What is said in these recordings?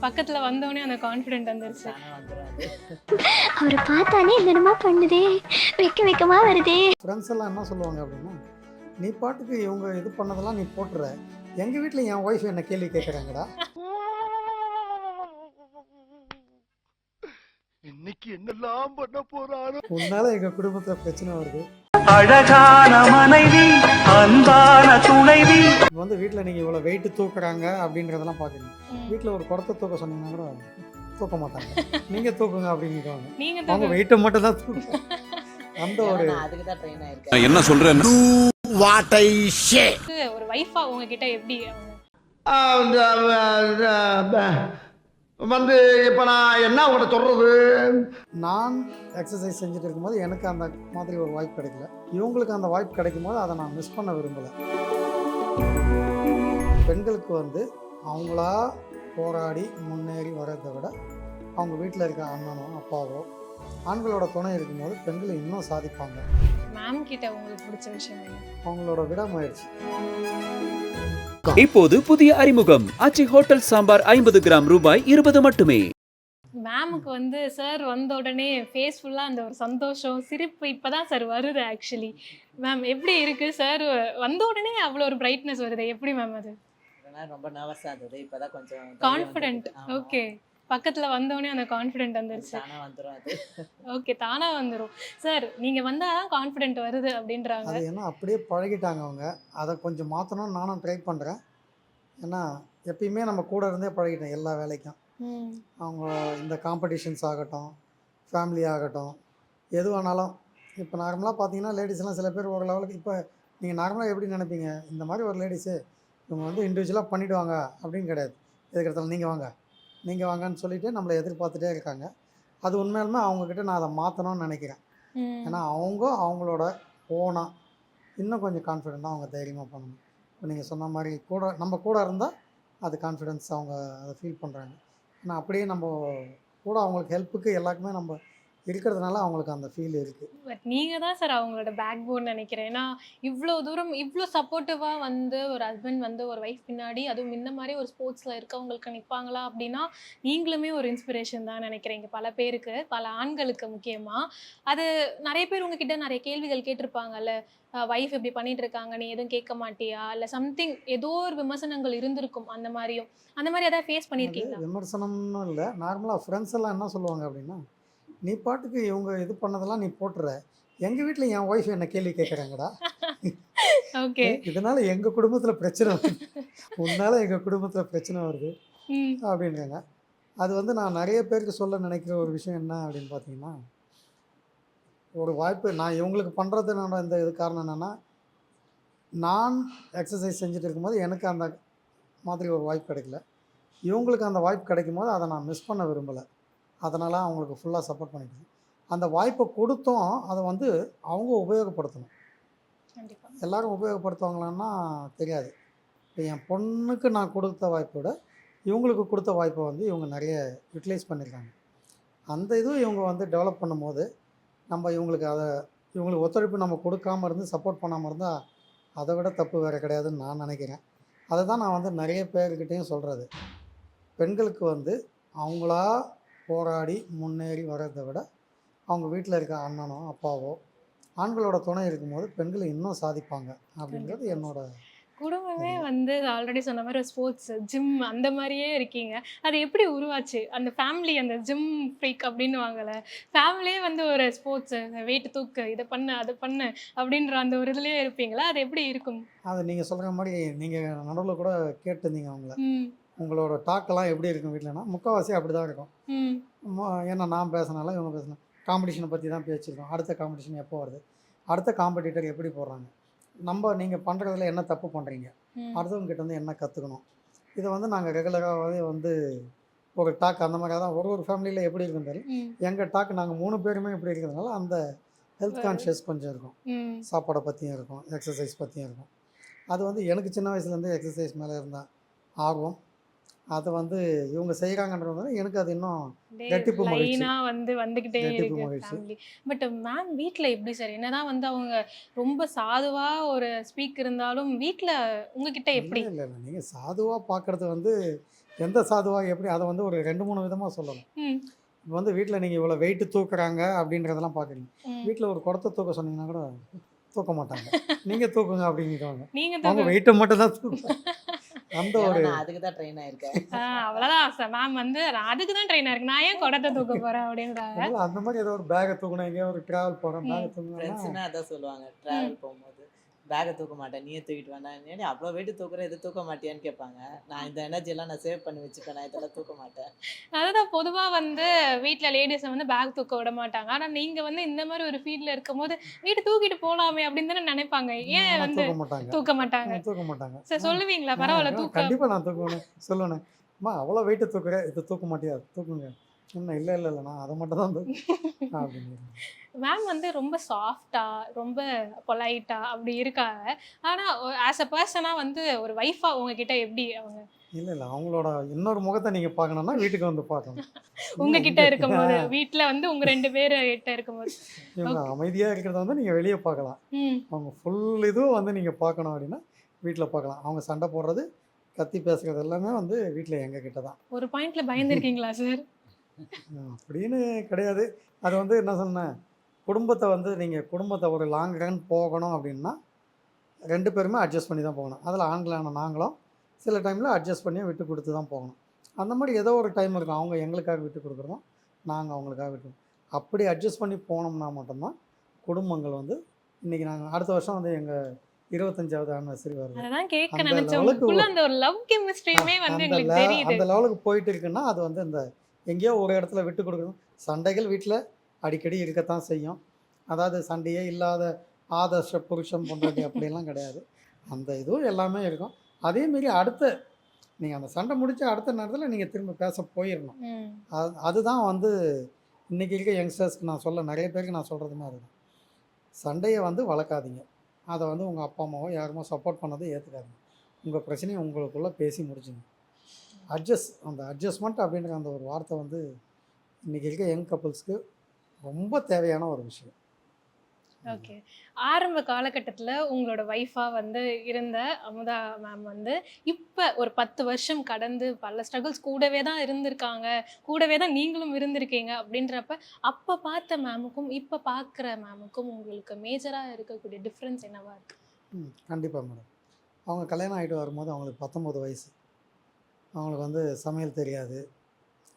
பக்கத்துல வந்தோடனே அந்த கான்ஃபிடென்ட் வந்துருச்சு. அவரை பார்த்தாலே என்னென்னமோ பண்ணுதே, வெக்கமா வருதே. ஃப்ரெண்ட்ஸ் எல்லாம் என்ன சொல்லுவாங்க அப்படின்னா, நீ பாட்டுக்கு இவங்க இது பண்ணதெல்லாம் நீ போட்டுற, எங்கள் வீட்டில் என் ஒய்ஃப் என்ன கேள்வி கேட்குறாங்கடா. இன்னைக்கு என்னெல்லாம் பண்ண போறாரோ. உன்னால எங்கள் குடும்பத்தில் பிரச்சனை வருது. அழகான மனைவி, அன்பான துணைவி. இப்போ வந்து வீட்டில் நீங்கள் இவ்வளோ வெயிட்டு தூக்குறாங்க அப்படின்றதெல்லாம் பார்க்குறீங்க. வீட்டில் ஒரு குடத்தை தூக்க சொன்னீங்கன்னா கூட தூக்க மாட்டாங்க. நீங்கள் தூக்குங்க அப்படின்னுவாங்க. நீங்க அவங்க வெயிட்டை மட்டும் தான் தூக்குங்க. அந்த ஒரு என்ன சொல்றேன் ஒரு வைஃபா உங்ககிட்ட எப்படி வந்து இப்ப நான் என்ன உங்கள்கிட்ட சொல்றது? நான் எக்ஸசைஸ் செஞ்சுட்டு இருக்கும்போது எனக்கு அந்த மாதிரி ஒரு வாய்ப்பு கிடைக்கல. இவங்களுக்கு அந்த வாய்ப்பு கிடைக்கும் போது அதை நான் மிஸ் பண்ண விரும்பலை. பெண்களுக்கு வந்து அவங்களா போராடி முன்னேறி வர்றதை விட அவங்க வீட்டில் இருக்க அண்ணனோ அப்பாவோ ஆண்களோட துணை இருக்கும்போது பெண்கள் இன்னும் சாதிப்பாங்க. மேம் கிட்ட உங்களுக்கு பிடிச்ச விஷயம் என்ன? அவங்களோட விடாமுயற்சி. இப்போது புதிய அறிமுகம் ஆச்சி ஹோட்டல் சாம்பார் 50 கிராம் ரூபாய் 20 மட்டுமே. மேமுக்கு வந்து சார் வந்த உடனே ஃபேஸ் ஃபுல்லாக அந்த ஒரு சந்தோஷம் சிரிப்பு இப்போதான் சார் வருது. ஆக்சுவலி மேம் எப்படி இருக்கு சார் வந்த உடனே அவ்வளோ ஒரு பிரைட்னஸ் வருது, எப்படி மேம் அது? ரொம்ப நர்வஸாக இருந்தது, இப்போதான் கொஞ்சம் கான்ஃபிடென்ட். ஓகே, பக்கத்தில் வந்தோடனே அந்த கான்ஃபிடென்ட் வந்துருச்சு. தானாக வந்துடும் அது. ஓகே, தானாக வந்துடும் சார். நீங்கள் வந்தால் தான் கான்ஃபிடென்ட் வருது அப்படின்றாங்க. அது ஏன்னா அப்படியே பழகிட்டாங்க அவங்க. அதை கொஞ்சம் மாற்றணும்னு நானும் ட்ரை பண்ணுறேன். ஏன்னா எப்பயுமே நம்ம கூட இருந்தே பழகிட்டேன் எல்லா வேலைக்கும். அவங்க இந்த காம்படிஷன்ஸ் ஆகட்டும், ஃபேமிலி ஆகட்டும், எது வேணாலும். இப்போ நார்மலாக பார்த்தீங்கன்னா லேடிஸ்லாம் சில பேர் ஒரு லெவலுக்கு இப்போ நீங்கள் நார்மலாக எப்படி நினைப்பீங்க, இந்த மாதிரி ஒரு லேடிஸு இவங்க வந்து இண்டிவிஜுவலாக பண்ணிவிடுவாங்க அப்படின்னு கிடையாது. எதுக்கிறதால நீங்கள் வாங்கன்னு சொல்லிவிட்டு நம்மளை எதிர்பார்த்துட்டே இருக்காங்க. அது உண்மையாலுமே அவங்கக்கிட்ட நான் அதை மாற்றணும்னு நினைக்கிறேன். ஏன்னா அவங்களோட ஓனாக இன்னும் கொஞ்சம் கான்ஃபிடெண்ட்டாக அவங்க தைரியமாக பண்ணணும். இப்போ நீங்கள் சொன்ன மாதிரி நம்ம கூட இருந்தால் அது கான்ஃபிடென்ஸ் அவங்க அதை ஃபீல் பண்ணுறாங்க. ஆனால் அப்படியே நம்ம கூட அவங்களுக்கு ஹெல்ப்புக்கு எல்லாருக்குமே நம்ம இருக்கிறதுனால அவங்களுக்கு அந்த ஃபீல் இருக்குது. பட் நீங்கள் தான் சார் அவங்களோட பேக் போன் நினைக்கிறேன். ஏன்னா இவ்வளோ தூரம் இவ்வளோ சப்போர்ட்டிவாக வந்து ஒரு ஹஸ்பண்ட் வந்து ஒரு ஒய்ஃப் பின்னாடி, அதுவும் இந்த மாதிரி ஒரு ஸ்போர்ட்ஸில் இருக்கவங்களுக்கு நிற்பாங்களா அப்படின்னா நீங்களுமே ஒரு இன்ஸ்பிரேஷன் தான் நினைக்கிறீங்க பல பேருக்கு, பல ஆண்களுக்கு முக்கியமாக. அது நிறைய பேர் உங்ககிட்ட நிறைய கேள்விகள் கேட்டிருப்பாங்கல்ல, ஒய்ஃப் இப்படி பண்ணிட்டு இருக்காங்க நீ எதுவும் கேட்க மாட்டியா, இல்லை சம்திங் ஏதோ ஒரு விமர்சனங்கள் இருந்திருக்கும். அந்த மாதிரி ஏதாவது ஃபேஸ் பண்ணியிருக்கீங்களா? விமர்சனம்னு இல்லை, நார்மலாக ஃப்ரெண்ட்ஸ் எல்லாம் என்ன சொல்லுவாங்க அப்படின்னா, நீ பாட்டுக்கு இவங்க இது பண்ணதெல்லாம் நீ போட்டுற, எங்கள் வீட்டில் என் ஒய்ஃப் என்ன கேள்வி கேட்குறாங்கடா. ஓகே, இதனால் எங்கள் குடும்பத்தில் பிரச்சனை வருது, உன்னால் எங்கள் குடும்பத்தில் பிரச்சனை வருது அப்படின்றாங்க. அது வந்து நான் நிறைய பேருக்கு சொல்ல நினைக்கிற ஒரு விஷயம் என்ன அப்படின்னு பார்த்தீங்கன்னா, ஒரு வாய்ப்பு நான் இவங்களுக்கு பண்ணுறதுனால இந்த இது காரணம் என்னென்னா, நான் எக்ஸசைஸ் செஞ்சுட்டு இருக்கும்போது எனக்கு அந்த மாதிரி ஒரு வாய்ப்பு கிடைக்கல. இவங்களுக்கு அந்த வாய்ப்பு கிடைக்கும் போது அதை நான் மிஸ் பண்ண விரும்பலை. அதனால் அவங்களுக்கு ஃபுல்லாக சப்போர்ட் பண்ணிட்டேன். அந்த வாய்ப்பை கொடுத்தோம் அதை வந்து அவங்க உபயோகப்படுத்தணும். எல்லோரும் உபயோகப்படுத்துவாங்களான்னா தெரியாது. இப்போ என் பொண்ணுக்கு நான் கொடுத்த வாய்ப்பை விட இவங்களுக்கு கொடுத்த வாய்ப்பை வந்து இவங்க நிறைய யூட்டிலைஸ் பண்ணியிருக்காங்க. அந்த இதுவும் இவங்க வந்து டெவலப் பண்ணும்போது நம்ம இவங்களுக்கு ஒத்துழைப்பு நம்ம கொடுக்காமல் இருந்து சப்போர்ட் பண்ணாமல் இருந்தால் அதை விட தப்பு வேறு கிடையாதுன்னு நான் நினைக்கிறேன். அதை தான் நான் வந்து நிறைய பேர்கிட்டையும் சொல்கிறது. பெண்களுக்கு வந்து அவங்களா போராடி முன்னேறி வர்றதை விட அவங்க வீட்டில் இருக்க அண்ணனோ அப்பாவோ ஆண்களோட துணை இருக்கும்போது பெண்கள் இன்னும் சாதிப்பாங்க அப்படின்றது என்னோட குடும்பமே வந்து ஆல்ரெடி சொன்ன மாதிரி ஒரு ஸ்போர்ட்ஸ் ஜிம் அந்த மாதிரியே இருக்கீங்க. அது எப்படி உருவாச்சு? அந்த ஃபேமிலி அந்த ஜிம் ஃப்ரீக் அப்படின்னு வாங்கல, ஃபேமிலியே வந்து ஒரு ஸ்போர்ட்ஸு வெயிட் தூக்கு, இதை பண்ணு அதை பண்ணு அப்படின்ற அந்த ஒரு இதுலேயே இருப்பீங்களா? அது எப்படி இருக்கும்? அது நீங்கள் சொல்கிற மாதிரி நீங்கள் நடுவில் கூட கேட்டிருந்தீங்க உங்களோட டாக்கெல்லாம் எப்படி இருக்கும் வீட்டிலனா, முக்கால்வாசி அப்படி தான் இருக்கும். ஏன்னா நான் பேசினாலும் இவங்க பேசினா காம்படிஷனை பற்றி தான் பேசியிருக்கோம். அடுத்த காம்படிஷன் எப்போ வருது, அடுத்த காம்படிட்டர் எப்படி போடுறாங்க, நீங்கள் பண்ணுறதுல என்ன தப்பு பண்ணுறீங்க, அடுத்தவங்க கிட்ட வந்து என்ன கற்றுக்கணும், இதை வந்து நாங்கள் ரெகுலராகவே வந்து ஒரு டாக் அந்த மாதிரி தான் ஒரு ஃபேமிலியில் எப்படி இருக்குன்னு தெரியும். எங்கள் டாக் நாங்கள் 3 பேருமே எப்படி இருக்கிறதுனால அந்த ஹெல்த் கான்ஷியஸ் கொஞ்சம் இருக்கும். சாப்பாடை பற்றியும் இருக்கும், எக்ஸசைஸ் பற்றியும் இருக்கும். அது வந்து எனக்கு சின்ன வயசுலேருந்து எக்ஸசைஸ் மேலே இருந்த ஆர்வம், அதை வந்து இவங்க செய்கிறாங்கன்றது எனக்கு அது இன்னும் ரெட்டிப்பு வந்துகிட்டே இருக்கு ஃபேமிலி. பட் மேம் வீட்டில் எப்படி சார்? என்னதான் வந்து அவங்க ரொம்ப சாதுவாக ஒரு ஸ்பீக் இருந்தாலும் வீட்டில் உங்ககிட்ட எப்படி? இல்லை நீங்கள் சாதுவாக பார்க்குறது வந்து எந்த சாதுவாக எப்படி அதை வந்து ஒரு 2-3 விதமாக சொல்லலாம். ம். இப்போ வந்து வீட்டில் நீங்கள் இவ்வளோ வெயிட்டு தூக்குறாங்க அப்படின்றதெல்லாம் பார்க்குறீங்க. ம். வீட்டில் ஒரு குடத்தை தூக்க சொன்னீங்கன்னா கூட தூக்க மாட்டாங்க. நீங்கள் தூக்குங்க அப்படிங்கிறவங்க. நீங்க அவங்க தூக்கு. வெயிட்டை மட்டும் தான் தூக்குவாங்க. அந்த ஏன்னா ஒரு நான் அதுக்கு தான் ட்ரெயின் ஆயிருக்கேன். அவ்வளவுதான் சார். மேம் வந்து நான் அதுக்கு தான் ட்ரெயினா இருக்கு. நான் ஏன் குடத்தை தூக்க போறேன் அப்படின்றாங்க. அதனால அந்த மாதிரி ஏதோ ஒரு பேக்கை தூக்கணும், எங்கேயோ ஒரு ட்ராவல் போகிறோம், பேக்கை தூக்கணும்னா ஃப்ரெண்ட்ஸ்னா அதான் சொல்லுவாங்க. டிராவல் போகும்போது பேக்கை தூக்க மாட்டேன், நீயே தூக்கிட்டு வேணா. ஏன்னா அவ்வளோ வெயிட் தூக்குற இது தூக்க மாட்டியான்னு கேட்பாங்க. நான் இந்த எனர்ஜி எல்லாம் நான் சேவ் பண்ணி வச்சுப்பேன், நான் இதெல்லாம் தூக்க மாட்டேன். அதுதான் பொதுவா வந்து வீட்ல லேடிஸை வந்து பேக் தூக்க விட மாட்டாங்க. ஆனா நீங்க வந்து இந்த மாதிரி ஒரு ஃபீல்ட்ல இருக்கும்போது வீட்டு தூக்கிட்டு போலாமே அப்படின்னு தானே நினைப்பாங்க. ஏன் ஆனால் வந்து தூக்க மாட்டாங்க. தூக்க மாட்டாங்க? தூக்க மாட்டாங்க. சார் சொல்லுவீங்களா? பரவாயில்ல தூக்க. கண்டிப்பாக நான் தூக்குவேன். சொல்லுவேன், அம்மா அவ்வளோ வெயிட்டு தூக்குறேன், இது தூக்க மாட்டியா, தூக்குங்க. இன்னும் இல்லை இல்லை இல்லை நான் அதை மட்டும் தான் அப்படின்னு. மேம் வந்து ரொம்ப சாஃப்டா, ரொம்ப பொலைட்டா அப்படி இருக்காங்க. ஆனா ஆஸ் அ பர்சனா வந்து ஒரு வைஃபா உங்ககிட்ட எப்படி அவங்க இல்லை இல்லை அவங்களோட இன்னொரு முகத்தை நீங்கள் பார்க்கணுன்னா வீட்டுக்கு வந்து பார்க்கணும். உங்ககிட்ட இருக்கும்போது, வீட்ல வந்து உங்க 2 பேரு கிட்ட இருக்கும்போது? இவங்க அமைதியாக இருக்கிறத வந்து நீங்கள் வெளியே பார்க்கலாம். ம். அவங்க ஃபுல் இதுவும் வந்து நீங்கள் பார்க்கணும் அப்படின்னா வீட்டில் பார்க்கலாம். அவங்க சண்டை போடுறது, கத்தி பேசுகிறது எல்லாமே வந்து வீட்டில் எங்கள் கிட்ட தான். ஒரு பாயிண்ட்ல பயந்துருக்கீங்களா சார்? அப்படின்னு கிடையாது. அது வந்து என்ன சொன்னேன், குடும்பத்தை வந்து நீங்கள் குடும்பத்தை ஒரு லாங் ரன் போகணும் அப்படின்னா 2 பேருமே அட்ஜஸ்ட் பண்ணி தான் போகணும். அதில் ஆண்களான நாங்களும் சில டைமில் அட்ஜஸ்ட் பண்ணி விட்டு கொடுத்து தான் போகணும். அந்த மாதிரி ஏதோ ஒரு டைம் இருக்கும். அவங்க எங்களுக்காக விட்டு கொடுக்குறோம், நாங்கள் அவங்களுக்காக விட்டு அப்படி அட்ஜஸ்ட் பண்ணி போனோம்னா மட்டும்தான் குடும்பங்கள் வந்து இன்றைக்கி நாங்கள் அடுத்த வருஷம் வந்து எங்கள் 25வது ஆனிவர்சரி வருது. அதான் கேட்க அந்த நினைச்சேன். லெவலுக்கு உங்களுக்குள்ள அந்த ஒரு லவ் கெமிஸ்ட்ரியுமே வந்து எங்களுக்கு தெரியுது. அந்த லெவலுக்கு போயிட்டு இருக்குன்னா அது வந்து இந்த எங்கேயோ ஒரு இடத்துல விட்டு கொடுக்கணும். சண்டைகள் வீட்டில் அடிக்கடி இருக்கத்தான் செய்யும். அதாவது சண்டையே இல்லாத ஆதர்ஷ புருஷன் பொண்டாட்டி அப்படிலாம் கிடையாது. அந்த இதுவும் எல்லாமே இருக்கும். அதேமாரி அடுத்த நீங்கள் அந்த சண்டை முடிச்ச அடுத்த நேரத்தில் நீங்கள் திரும்ப பேச போயிடணும். ம். அதுதான் வந்து இன்றைக்கி இருக்க யங்ஸ்டர்ஸ்க்கு நான் சொல்ல நிறைய பேருக்கு நான் சொல்கிறதுமே அதுதான். சண்டையை வந்து வளர்க்காதீங்க. அதை வந்து உங்கள் அப்பா அம்மாவோ யாருமோ சப்போர்ட் பண்ணதை ஏற்றுக்காதீங்க. உங்கள் பிரச்சனையை உங்களுக்குள்ளே பேசி முடிச்சுங்க. அந்த அட்ஜஸ்ட்மெண்ட் அப்படின்ற அந்த ஒரு வார்த்தை வந்து இன்றைக்கி இருக்க யங் கப்புள்ஸ்க்கு ரொம்ப தேவையான ஒரு விஷயம். ஓகே. ஆரம்ப காலகட்டத்துல உங்களோட வைஃபா வந்து இருந்த அமுதா மேம் வந்து இப்ப ஒரு 10 வருஷம் கடந்து பல ஸ்ட்ரகிள்ஸ் கூடவே தான் இருந்திருக்காங்க. கூடவே தான் நீங்களும் இருந்திருக்கீங்க அப்படின்றப்ப அப்ப பார்த்த மேமுக்கும் இப்ப பார்க்குற மேமுக்கும் உங்களுக்கு மேஜரா இருக்கக்கூடிய டிஃப்ரென்ஸ் என்னவா இருக்கு? கண்டிப்பாக மேடம். அவங்க கல்யாணம் ஆகிட்டு வரும்போது அவங்களுக்கு 19 வயசு. அவங்களுக்கு வந்து சமையல் தெரியாது,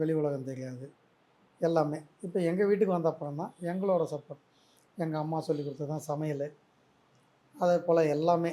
வெளி உலகம் தெரியாது, எல்லாமே. இப்போ எங்கள் வீட்டுக்கு வந்த அப்புறம் தான் எங்களோட சப்போர்ட். எங்கள் அம்மா சொல்லி கொடுத்தது தான் சமையல், அதே போல் எல்லாமே.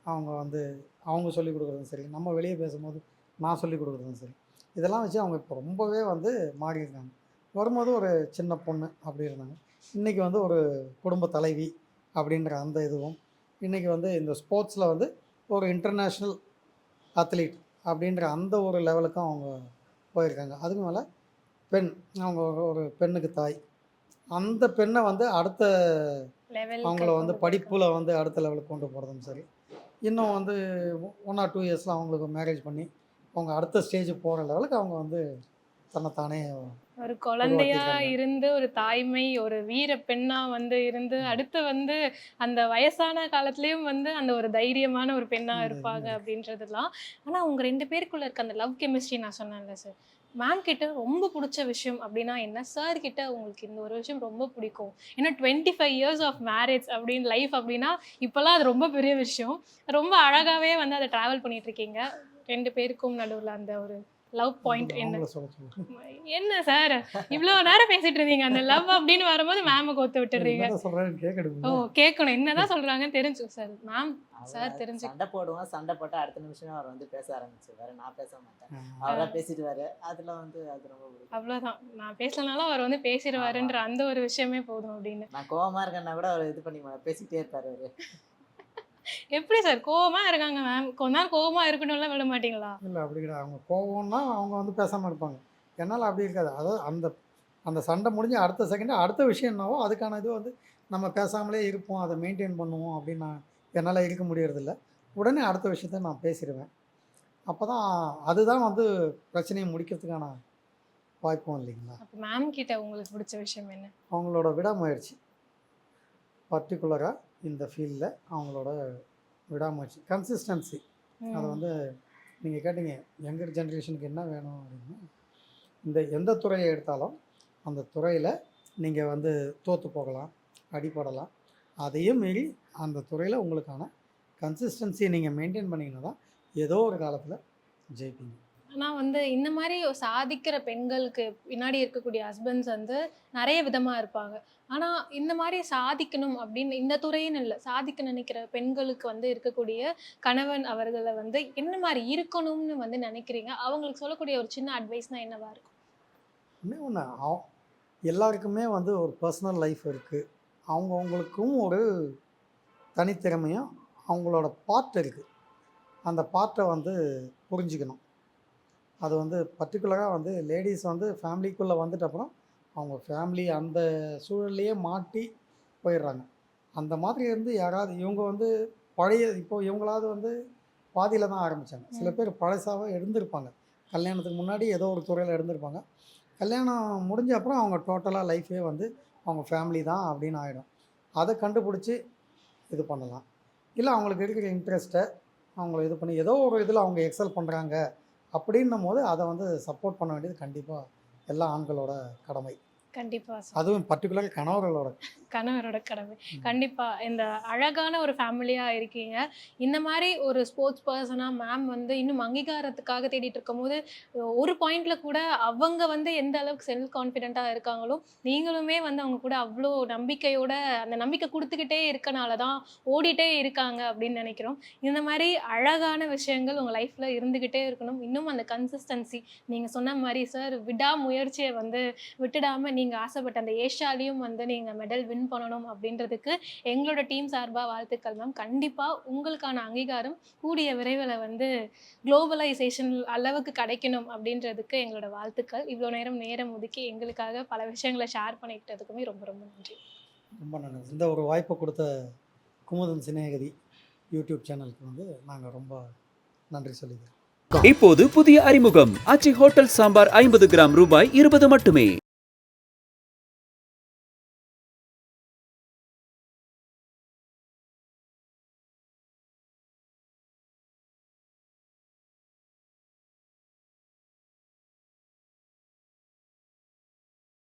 அவங்க சொல்லிக் கொடுக்குறதும் சரி, நம்ம வெளியே பேசும்போது நான் சொல்லிக் கொடுக்குறதும் சரி, இதெல்லாம் வச்சு அவங்க இப்போ ரொம்பவே வந்து மாறியிருக்காங்க. வரும்போது ஒரு சின்ன பொண்ணு அப்படி இருந்தாங்க. இன்றைக்கி வந்து ஒரு குடும்ப தலைவி அப்படின்ற அந்த இதுவும், இன்றைக்கி வந்து இந்த ஸ்போர்ட்ஸில் வந்து ஒரு இன்டர்நேஷ்னல் அத்லீட் அப்படின்ற அந்த ஒரு லெவலுக்கும் அவங்க போயிருக்காங்க. அதுக்கு மேலே பெண், அவங்க ஒரு பெண்ணுக்கு தாய். அந்த பெண்ணை வந்து அடுத்த அவங்கள வந்து படிப்பில் வந்து அடுத்த லெவலுக்கு கொண்டு போகிறதும் சரி, இன்னும் வந்து 1 or 2 இயர்ஸில் அவங்களுக்கு மேரேஜ் பண்ணி அவங்க அடுத்த ஸ்டேஜ் போகிற லெவலுக்கு அவங்க வந்து தன்னைத்தானே ஒரு குழந்தையா இருந்து ஒரு தாய்மை, ஒரு வீர பெண்ணா வந்து இருந்து அடுத்து வந்து அந்த வயசான காலத்துலயும் வந்து அந்த ஒரு தைரியமான ஒரு பெண்ணா இருப்பாங்க அப்படின்றதுலாம். ஆனா உங்க 2 பேருக்குள்ள இருக்க அந்த லவ் கெமிஸ்ட்ரி நான் சொன்னேன்ல சார், மேம் கிட்ட ரொம்ப பிடிச்ச விஷயம் அப்படின்னா என்ன? சார் கிட்ட உங்களுக்கு இந்த ஒரு விஷயம் ரொம்ப பிடிக்கும். ஏன்னா 25 years ஆஃப் மேரேஜ் அப்படின்னு லைஃப் அப்படின்னா இப்போல்லாம் அது ரொம்ப பெரிய விஷயம். ரொம்ப அழகாவே வந்து அதை ட்ராவல் பண்ணிட்டு இருக்கீங்க. 2 பேருக்கும் நடுவில் அந்த ஒரு லவ் பாயிண்ட் என்ன? என்ன சார் இவ்வளோ நேரம் பேசிட்டு இருந்தீங்க, அந்த லவ் அப்படின்னு வரும்போது மேம கோத்து விட்டுறீங்க. ஓ கேட்கணும், என்னதான் சொல்றாங்கன்னு தெரிஞ்சு சார். மேம் சார் தெரிஞ்சு சண்டை போடுவோம், சண்டை போட்டு அடுத்த நிமிஷம் அவர் வந்து பேச ஆரம்பிச்சிருவாரு. நான் பேச மாட்டேன், அவரா பேசிடுவாரு. அதுல வந்து அது ரொம்ப பிடிக்கும். அவ்வளோதான், நான் பேசலனாலும் அவர் வந்து பேசிடுவாருன்ற அந்த ஒரு விஷயமே போதும் அப்படின்னு. நான் கோவமா இருக்கேன்னா கூட அவர் இது பண்ணி பேசிக்கிட்டே இருப்பாரு அவரு. எப்படி சார் கோவமா இருக்காங்க மேம், கொஞ்ச நேரம் கோவமா இருக்கணும்லாம் விட மாட்டீங்களா? இல்லை அப்படி கிடையாது. அவங்க கோவம்னா அவங்க வந்து பேசாமல் இருப்பாங்க. என்னால் அப்படி இருக்காது. அதாவது அந்த சண்டை முடிஞ்சு அடுத்த செகண்டு அடுத்த விஷயம் என்னவோ அதுக்கான இது வந்து நம்ம பேசாமலே இருப்போம், அதை மெயின்டைன் பண்ணுவோம் அப்படின்னு என்னால் இருக்க முடியறதில்ல. உடனே அடுத்த விஷயத்த நான் பேசிடுவேன். அப்போ தான் அதுதான் வந்து பிரச்சனையை முடிக்கிறதுக்கான வாய்ப்பும் இல்லைங்களா. அப்போ மேம் கிட்ட உங்களுக்கு பிடிச்ச விஷயம் என்ன? அவங்களோட விடாமுயற்சி, பர்டிகுலராக இந்த ஃபீல்டில் அவங்களோட விடாமுயற்சி, கன்சிஸ்டன்சி. அதை வந்து நீங்கள் கேட்டீங்க யங்கர் ஜென்ரேஷனுக்கு என்ன வேணும் அப்படின்னா, இந்த எந்த துறையை எடுத்தாலும் அந்த துறையில் நீங்கள் வந்து தோற்று போகலாம், அடிபடலாம். அதையும் மீறி அந்த துறையில் உங்களுக்கான கன்சிஸ்டன்சியை நீங்கள் மெயின்டைன் பண்ணிங்கன்னா தான் ஏதோ ஒரு காலத்தில் ஜெயிப்பீங்க. ஆனால் வந்து இந்த மாதிரி சாதிக்கிற பெண்களுக்கு பின்னாடி இருக்கக்கூடிய ஹஸ்பண்ட்ஸ் வந்து நிறைய விதமாக இருப்பாங்க. ஆனால் இந்த மாதிரி சாதிக்கணும் அப்படின்னு இந்த துறைன்னு இல்லை, சாதிக்க நினைக்கிற பெண்களுக்கு வந்து இருக்கக்கூடிய கணவன் அவர்களை வந்து என்ன மாதிரி இருக்கணும்னு வந்து நினைக்கிறீங்க? அவங்களுக்கு சொல்லக்கூடிய ஒரு சின்ன அட்வைஸ்னால் என்னவா இருக்கும்? இன்னும் ஒன்று, எல்லாருக்குமே வந்து ஒரு பர்சனல் லைஃப் இருக்குது. அவங்கவுங்களுக்கும் ஒரு தனித்திறமையும் அவங்களோட பார்ட் இருக்குது. அந்த பார்ட்டை வந்து புரிஞ்சுக்கணும். அது வந்து பர்டிகுலராக வந்து லேடிஸ் வந்து ஃபேமிலிக்குள்ளே வந்துட்ட அப்புறம் அவங்க ஃபேமிலி அந்த சூழல்லையே மாட்டி போயிடுறாங்க. அந்த மாதிரி இருந்து யாராவது இவங்க வந்து பழைய இப்போ இவங்களாவது வந்து பாதியில் தான் ஆரம்பித்தாங்க. சில பேர் பழசாக இருந்திருப்பாங்க, கல்யாணத்துக்கு முன்னாடி ஏதோ ஒரு துறையில் இருந்திருப்பாங்க. கல்யாணம் முடிஞ்ச அப்புறம் அவங்க டோட்டலாக லைஃபே வந்து அவங்க ஃபேமிலி தான் அப்படின்னு ஆகிடும். அதை கண்டுபிடிச்சி இது பண்ணலாம். இல்லை அவங்களுக்கு இருக்கிற இன்ட்ரெஸ்ட்டை அவங்கள இது பண்ணி ஏதோ ஒரு இதில் அவங்க எக்ஸல் பண்ணுறாங்க அப்படின்னும் போது அதை வந்து சப்போர்ட் பண்ண வேண்டியது கண்டிப்பாக எல்லா ஆண்களோட கடமை. கண்டிப்பாக சார். அதுவும் பர்டிகுலராக கணவரோட கடமை. கண்டிப்பாக இந்த அழகான ஒரு ஃபேமிலியாக இருக்கீங்க. இந்த மாதிரி ஒரு ஸ்போர்ட்ஸ் பர்சனாக மேம் வந்து இன்னும் அங்கீகாரத்துக்காக தேடிட்டு இருக்கும்போது ஒரு பாயிண்டில் கூட அவங்க வந்து எந்த அளவுக்கு செல்ஃப் கான்ஃபிடென்ட்டாக இருக்காங்களோ நீங்களுமே வந்து அவங்க கூட அவ்வளோ நம்பிக்கையோட அந்த நம்பிக்கை கொடுத்துக்கிட்டே இருக்கனால தான் ஓடிட்டே இருக்காங்க அப்படின்னு நினைக்கிறோம். இந்த மாதிரி அழகான விஷயங்கள் உங்கள் லைஃப்பில் இருந்துக்கிட்டே இருக்கணும். இன்னும் அந்த கன்சிஸ்டன்சி நீங்கள் சொன்ன மாதிரி சார் விடாமுயற்சியை வந்து விட்டுடாமல் நீங்கள் ஆசைப்பட்ட அந்த ஏஷியாலையும் வந்து நீங்கள் மெடல் வின் பண்ணணும் அப்படின்றதுக்கு எங்களோட டீம் சார்பாக வாழ்த்துக்கள் மேம். கண்டிப்பாக உங்களுக்கான அங்கீகாரம் கூடிய விரைவில் வந்து குளோபலைசேஷன் அளவுக்கு கிடைக்கணும் அப்படின்றதுக்கு எங்களோட வாழ்த்துக்கள். இவ்வளோ நேரம் ஒதுக்கி எங்களுக்காக பல விஷயங்களை ஷேர் பண்ணிக்கிட்டதுக்குமே ரொம்ப ரொம்ப நன்றி. ரொம்ப நன்றி. இந்த ஒரு வாய்ப்பை கொடுத்த குமுதம் சிநேகிதி யூடியூப் சேனலுக்கு வந்து நாங்கள் ரொம்ப நன்றி சொல்லிக்கிறோம். இப்போது புதிய அறிமுகம் ஆச்சி ஹோட்டல் சாம்பார் 50 கிராம் ரூபாய் 20 மட்டுமே.